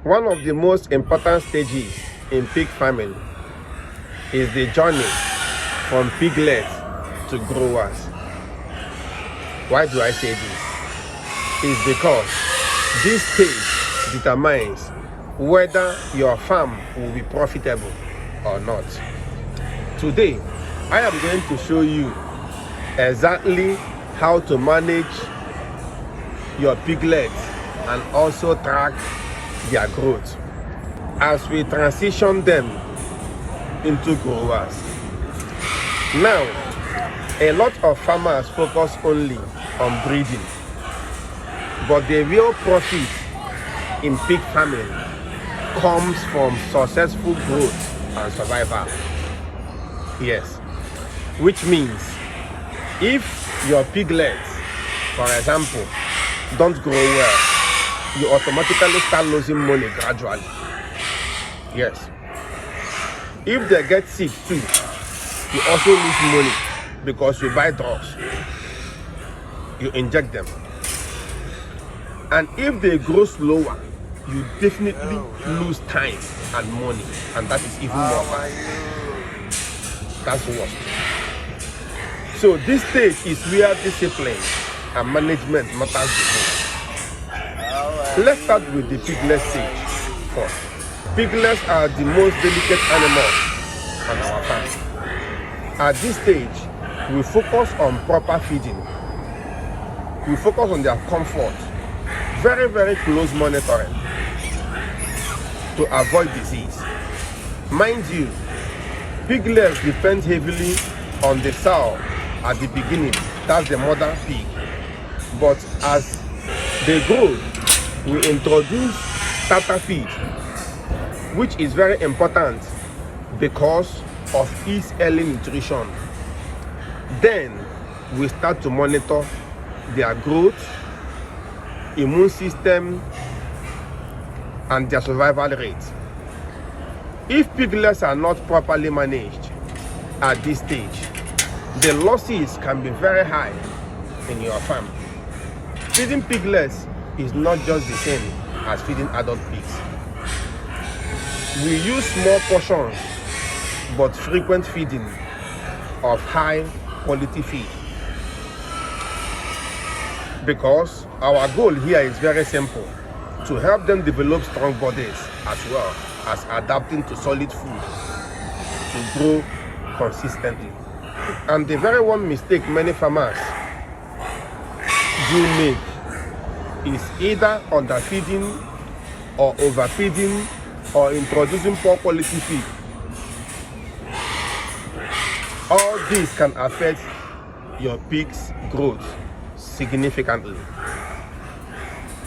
One of the most important stages in pig farming is the journey from piglets to growers. Why do I say this? It's because this stage determines whether your farm will be profitable or not. Today, I am going to show you exactly how to manage your piglets and also track their growth as we transition them into growers. Now, a lot of farmers focus only on breeding, but the real profit in pig farming comes from successful growth and survival. Yes, which means if your piglets, for example, don't grow well, you automatically start losing money gradually. Yes. If they get sick too, you also lose money because you buy drugs, you inject them. And if they grow slower, you definitely lose time and money, and that is even more bad. That's worse. So this stage is where discipline and management matters the most. Let's start with the piglet stage first. Piglets are the most delicate animals on our farm. At this stage, we focus on proper feeding. We focus on their comfort. Very, very close monitoring to avoid disease. Mind you, piglets depend heavily on the sow at the beginning. That's the mother pig. But as they grow, we introduce starter feed, which is very important because of its early nutrition. Then we start to monitor their growth, immune system, and their survival rate. If piglets are not properly managed at this stage, the losses can be very high in your farm. Feeding piglets is not just the same as feeding adult pigs. We use small portions but frequent feeding of high quality feed, because our goal here is very simple: to help them develop strong bodies as well as adapting to solid food to grow consistently. And the very one mistake many farmers do make is either underfeeding or overfeeding or introducing poor quality feed. All this can affect your pig's growth significantly.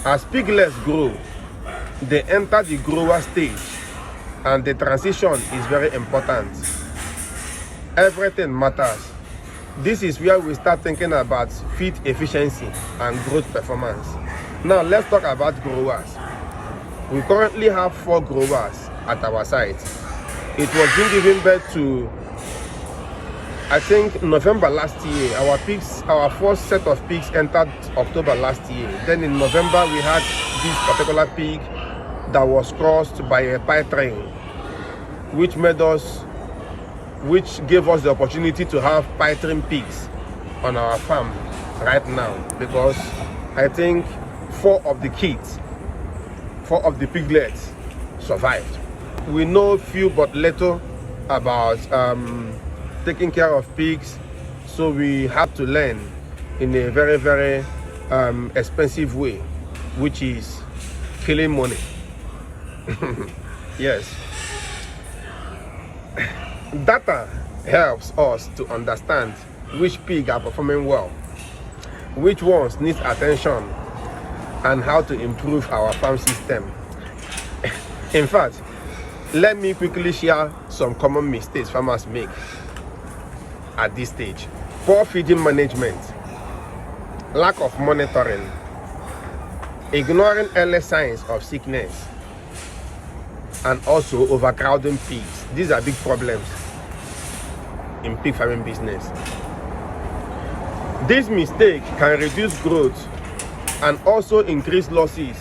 As piglets grow, they enter the grower stage, and the transition is very important. Everything matters. This is where we start thinking about feed efficiency and growth performance. Now let's talk about growers. We currently have 4 growers at our site. It was being given birth to, I think, November last year. Our first set of pigs entered October last year. Then in November we had this particular pig that was crossed by a pie train, which gave us the opportunity to have pie train pigs on our farm right now, because I think 4 of the piglets survived. We know few but little about taking care of pigs, so we have to learn in a very, very expensive way, which is killing money. Yes. Data helps us to understand which pigs are performing well, which ones need attention, and how to improve our farm system. In fact, let me quickly share some common mistakes farmers make at this stage. Poor feeding management, lack of monitoring, ignoring early signs of sickness, and also overcrowding pigs. These are big problems in pig farming business. This mistake can reduce growth and also increase losses.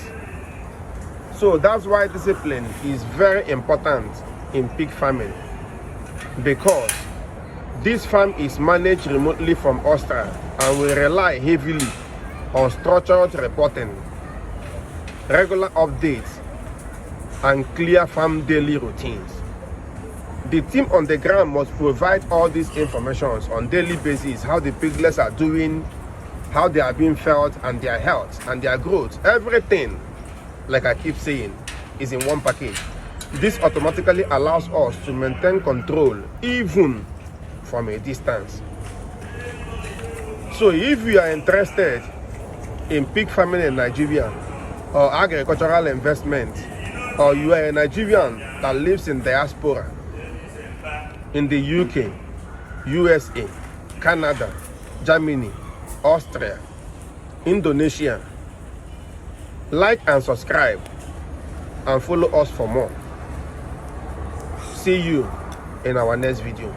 So that's why discipline is very important in pig farming, because this farm is managed remotely from Austria and will rely heavily on structured reporting, regular updates, and clear farm daily routines. The team on the ground must provide all these informations on daily basis: how the piglets are doing, how they are being fed, and their health and their growth. Everything, like I keep saying, is in one package. This automatically allows us to maintain control even from a distance. So if you are interested in pig farming in Nigeria or agricultural investment, or you are a Nigerian that lives in diaspora in the UK, USA, Canada, Germany, Austria, Indonesia, like and subscribe and follow us for more. See you in our next video.